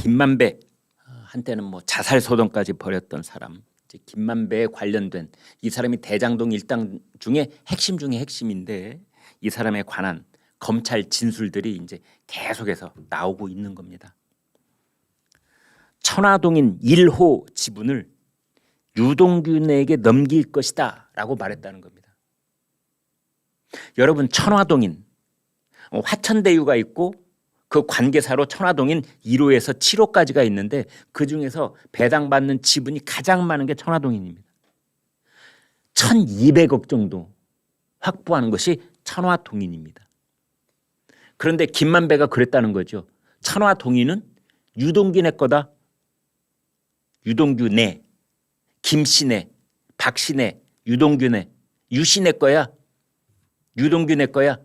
김만배, 한때는 뭐 자살 소동까지 벌였던 사람, 이제 김만배에 관련된 이 사람이 대장동 일당 중에 핵심 중에 핵심인데 이 사람에 관한 검찰 진술들이 이제 계속해서 나오고 있는 겁니다. 천화동인 1호 지분을 유동균에게 넘길 것이다라고 말했다는 겁니다. 여러분, 천화동인 화천대유가 있고 그 관계사로 천화동인 1호에서 7호까지가 있는데 그 중에서 배당받는 지분이 가장 많은 게 천화동인입니다. 1200억 정도 확보하는 것이 천화동인입니다. 그런데 김만배가 그랬다는 거죠. 천화동인은 유동균의 거다. 유동균의, 김씨네, 박씨네, 유동균의, 유씨네 거야. 유동균의 거야.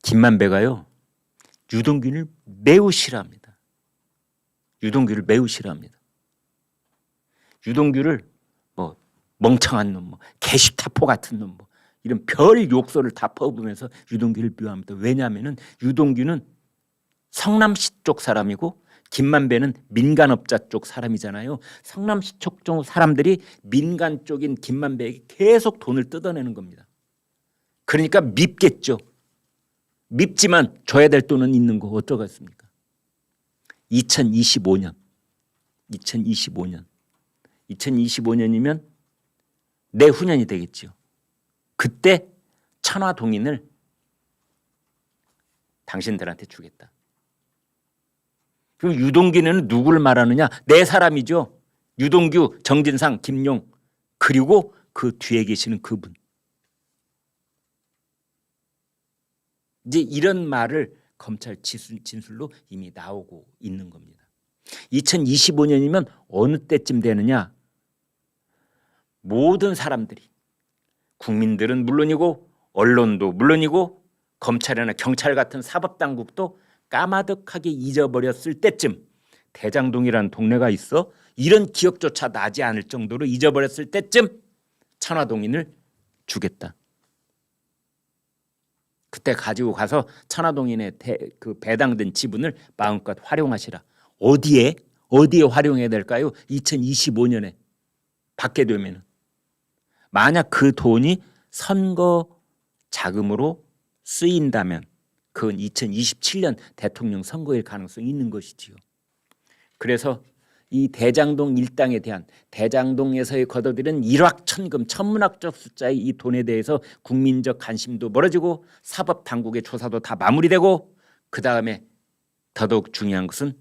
김만배가요, 유동균을 매우 싫어합니다. 유동균을 매우 싫어합니다. 유동균을 뭐 멍청한 놈, 뭐 개시타포 같은 놈, 뭐 이런 별 욕설을 다 퍼부으면서 유동균을 비호합니다. 왜냐하면은 유동균은 성남시 쪽 사람이고 김만배는 민간업자 쪽 사람이잖아요. 성남시 쪽 사람들이 민간 쪽인 김만배에게 계속 돈을 뜯어내는 겁니다. 그러니까 밉겠죠. 밉지만 줘야 될 돈은 있는 거 어쩌겠습니까? 2025년이면 내후년이 되겠죠. 그때 천화동인을 당신들한테 주겠다. 그럼 유동균에는 누구를 말하느냐? 네 사람이죠. 유동규, 정진상, 김용, 그리고 그 뒤에 계시는 그분. 이제 이런 말을 검찰 진술로 이미 나오고 있는 겁니다. 2025년이면 어느 때쯤 되느냐? 모든 사람들이, 국민들은 물론이고 언론도 물론이고 검찰이나 경찰 같은 사법당국도 까마득하게 잊어버렸을 때쯤, 대장동이라는 동네가 있어 이런 기억조차 나지 않을 정도로 잊어버렸을 때쯤 천화동인을 주겠다. 그때 가지고 가서 천화동인의 그 배당된 지분을 마음껏 활용하시라. 어디에 활용해야 될까요? 2025년에 받게 되면, 만약 그 돈이 선거 자금으로 쓰인다면 그건 2027년 대통령 선거일 가능성이 있는 것이지요. 그래서 이 대장동 일당에 대한, 대장동에서의 거둬들인 일확천금 천문학적 숫자의 이 돈에 대해서 국민적 관심도 멀어지고 사법당국의 조사도 다 마무리되고, 그 다음에 더더욱 중요한 것은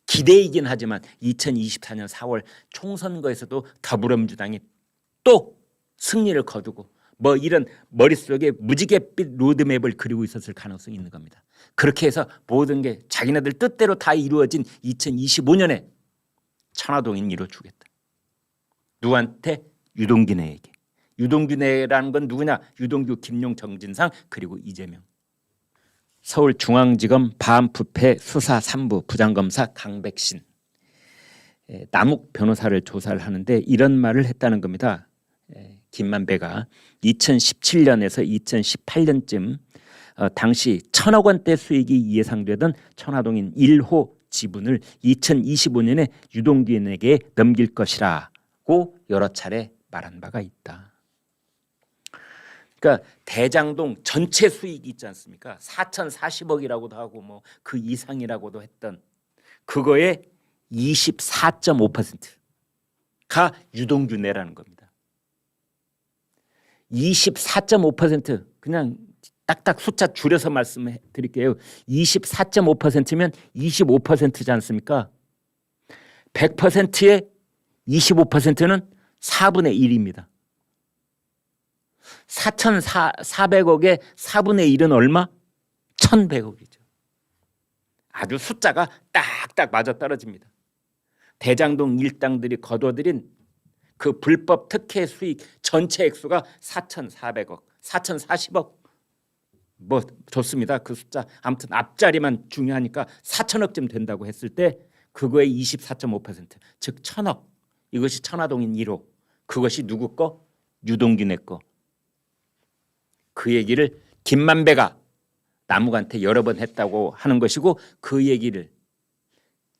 기대이긴 하지만 2024년 4월 총선거에서도 더불어민주당이 또 승리를 거두고 뭐 이런 머릿속에 무지갯빛 로드맵을 그리고 있었을 가능성이 있는 겁니다. 그렇게 해서 모든 게 자기네들 뜻대로 다 이루어진 2025년에 천화동인 이뤄주겠다. 누구한테? 유동균에게. 유동균에라는 건 누구냐? 유동규, 김용, 정진상, 그리고 이재명. 서울중앙지검 반부패 수사 3부 부장검사 강백신, 남욱 변호사를 조사를 하는데 이런 말을 했다는 겁니다. 김만배가 2017년에서 2018년쯤 당시 1,000억 원대 수익이 예상되던 천화동인 1호 지분을 2025년에 유동균에게 넘길 것이라고 여러 차례 말한 바가 있다. 그러니까 대장동 전체 수익이 있지 않습니까? 4,040억이라고도 하고 뭐 그 이상이라고도 했던 그거의 24.5%가 유동균이라는 겁니다. 24.5%, 그냥 딱딱 숫자 줄여서 말씀해 드릴게요. 24.5%면 25%지 않습니까? 100%의 25%는 4분의 1입니다. 4,400억의 4분의 1은 얼마? 1,100억이죠. 아주 숫자가 딱딱 맞아떨어집니다. 대장동 일당들이 거둬들인 그 불법 특혜 수익 전체 액수가 4,400억, 4,040억. 뭐 좋습니다. 그 숫자 아무튼 앞자리만 중요하니까 4천억쯤 된다고 했을 때 그거의 24.5%, 즉 1,000억. 이것이 천화동인 1호. 그것이 누구 거? 유동균의 거. 그 얘기를 김만배가 남욱한테 여러 번 했다고 하는 것이고 그 얘기를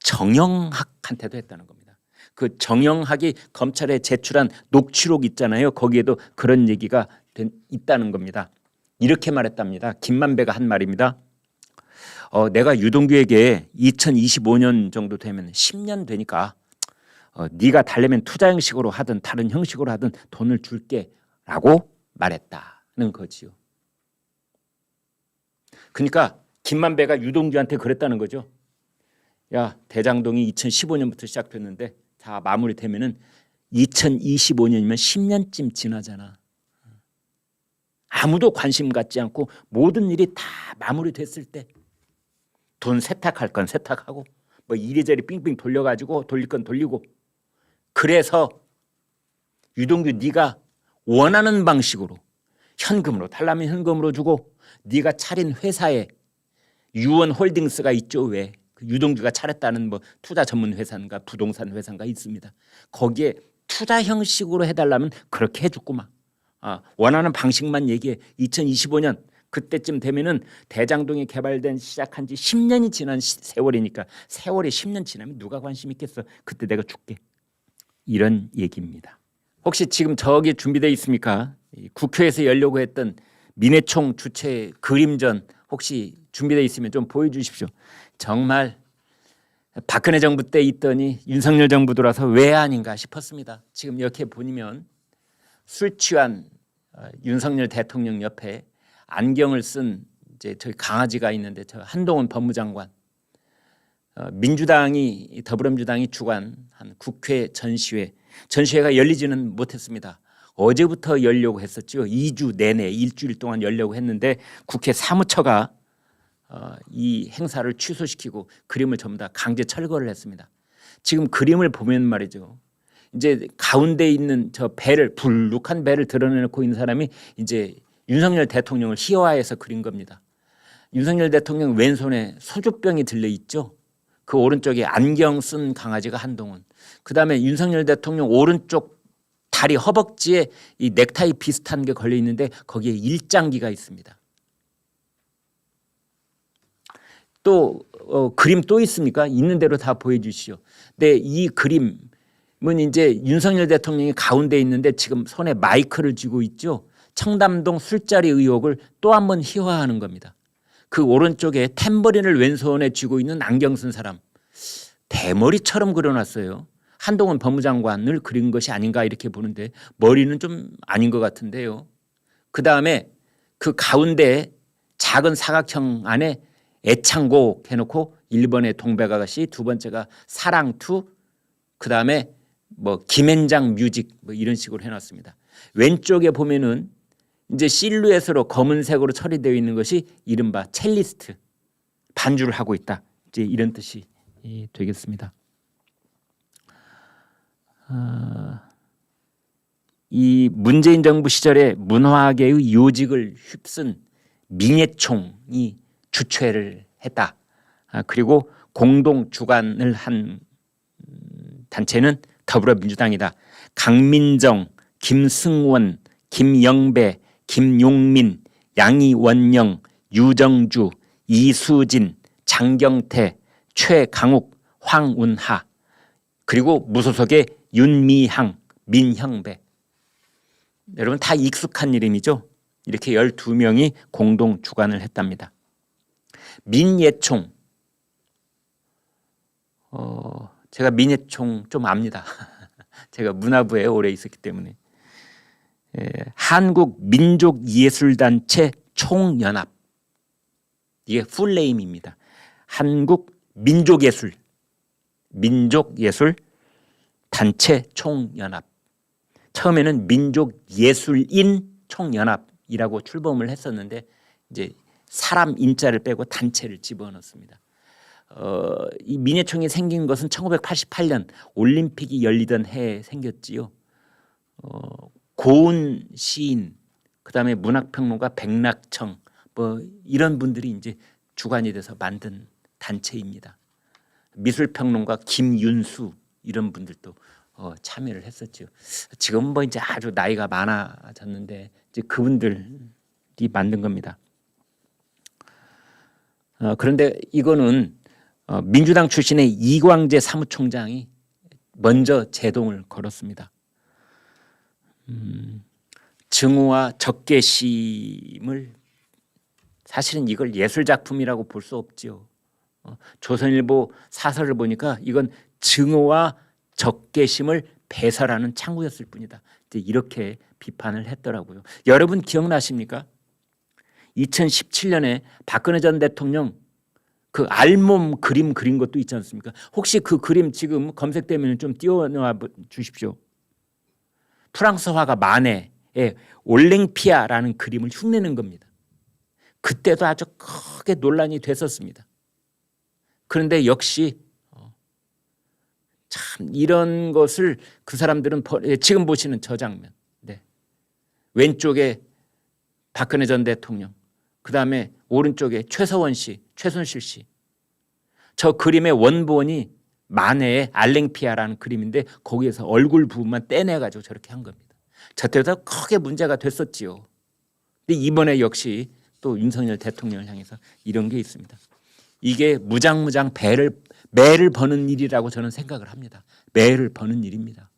정영학한테도 했다는 겁니다. 그 정영학이 검찰에 제출한 녹취록 있잖아요. 거기에도 그런 얘기가 있다는 겁니다. 이렇게 말했답니다. 김만배가 한 말입니다. 내가 유동규에게 2025년 정도 되면 10년 되니까 네가 달래면 투자 형식으로 하든 다른 형식으로 하든 돈을 줄게 라고 말했다는 거지요. 그러니까 김만배가 유동규한테 그랬다는 거죠. 야, 대장동이 2015년부터 시작됐는데 다 마무리되면은 2025년이면 10년쯤 지나잖아. 아무도 관심 갖지 않고 모든 일이 다 마무리됐을 때 돈 세탁할 건 세탁하고 뭐 이리저리 빙빙 돌려가지고 돌릴 건 돌리고 그래서 유동규 네가 원하는 방식으로 현금으로 달라면 현금으로 주고 네가 차린 회사에 유원홀딩스가 있죠. 왜? 그 유동규가 차렸다는 뭐 투자 전문 회사인가 부동산 회사인가 있습니다. 거기에 투자 형식으로 해달라면 그렇게 해줬구만. 원하는 방식만 얘기해. 2025년 그때쯤 되면은 대장동이 개발된 시작한 지 10년이 지난 세월이니까 세월이 10년 지나면 누가 관심 있겠어. 그때 내가 줄게. 이런 얘기입니다. 혹시 지금 저기 준비되어 있습니까? 국회에서 열려고 했던 민해총 주최 그림전 혹시 준비되어 있으면 좀 보여주십시오. 정말 박근혜 정부 때 있더니 윤석열 정부 들어서 왜 아닌가 싶었습니다. 지금 이렇게 보면 술 취한 윤석열 대통령 옆에 안경을 쓴 이제 저희 강아지가 있는데 저 한동훈 법무장관, 민주당이 더불어민주당이 주관한 국회 전시회가 열리지는 못했습니다. 어제부터 열려고 했었죠. 2주 내내 일주일 동안 열려고 했는데 국회 사무처가 이 행사를 취소시키고 그림을 전부 다 강제 철거를 했습니다. 지금 그림을 보면 말이죠. 이제 가운데 있는 저 배를 불룩한 배를 드러내놓고 있는 사람이 이제 윤석열 대통령을 희화해서 그린 겁니다. 윤석열 대통령 왼손에 소주병이 들려 있죠. 그 오른쪽에 안경 쓴 강아지가 한동훈. 그다음에 윤석열 대통령 오른쪽 다리 허벅지에 이 넥타이 비슷한 게 걸려 있는데 거기에 일장기가 있습니다. 또 그림 또 있습니까? 있는 대로 다 보여주시오. 근데 이 그림은 이제 윤석열 대통령이 가운데 있는데 지금 손에 마이크를 쥐고 있죠. 청담동 술자리 의혹을 또 한 번 희화하는 겁니다. 그 오른쪽에 탬버린을 왼손에 쥐고 있는 안경 쓴 사람. 대머리처럼 그려놨어요. 한동훈 법무장관을 그린 것이 아닌가 이렇게 보는데 머리는 좀 아닌 것 같은데요. 그다음에 그 가운데 작은 사각형 안에 애창곡 해놓고 1번에 동백아가씨, 두 번째가 사랑투, 그다음에 뭐 김앤장 뮤직 뭐 이런 식으로 해놨습니다. 왼쪽에 보면은 이제 실루엣으로 검은색으로 처리되어 있는 것이 이른바 첼리스트, 반주를 하고 있다. 이제 이런 뜻이 되겠습니다. 이 문재인 정부 시절에 문화계의 요직을 휩쓴 민해총이 주최를 했다. 그리고 공동 주관을 한 단체는 더불어민주당이다. 강민정, 김승원, 김영배, 김용민, 양이원영, 유정주, 이수진, 장경태, 최강욱, 황운하, 그리고 무소속의 윤미향, 민형배. 여러분 다 익숙한 이름이죠. 이렇게 12명이 공동 주관을 했답니다. 민예총, 제가 민예총 좀 압니다. 제가 문화부에 오래 있었기 때문에. 한국민족예술단체 총연합, 이게 풀네임입니다. 한국민족예술 단체 총연합. 처음에는 민족예술인 총연합이라고 출범을 했었는데 이제 사람 인자를 빼고 단체를 집어넣습니다. 이 민예총이 생긴 것은 1988년 올림픽이 열리던 해에 생겼지요. 고은 시인, 그다음에 문학평론가 백낙청 뭐 이런 분들이 이제 주관이 돼서 만든 단체입니다. 미술평론가 김윤수 이런 분들도 참여를 했었죠. 지금 뭐 이제 아주 나이가 많아졌는데 이제 그분들이 만든 겁니다. 그런데 이거는 민주당 출신의 이광재 사무총장이 먼저 제동을 걸었습니다. 증오와 적개심을 사실은 이걸 예술 작품이라고 볼 수 없지요. 조선일보 사설을 보니까 이건 증오와 적개심을 배설하는 창구였을 뿐이다. 이렇게 비판을 했더라고요. 여러분 기억나십니까? 2017년에 박근혜 전 대통령 그 알몸 그림 그린 것도 있지 않습니까? 혹시 그 그림 지금 검색되면 좀 띄워놔 주십시오. 프랑스 화가 마네의 올랭피아라는 그림을 흉내낸 겁니다. 그때도 아주 크게 논란이 됐었습니다. 그런데 역시 참 이런 것을 그 사람들은 지금 보시는 저 장면, 네. 왼쪽에 박근혜 전 대통령, 그다음에 오른쪽에 최서원 씨, 최순실 씨. 저 그림의 원본이 마네의 알랭피아라는 그림인데 거기에서 얼굴 부분만 떼내가지고 저렇게 한 겁니다. 저때도 크게 문제가 됐었지요. 근데 이번에 역시 또 윤석열 대통령을 향해서 이런 게 있습니다. 이게 무장무장 매를 버는 일이라고 저는 생각을 합니다. 매를 버는 일입니다.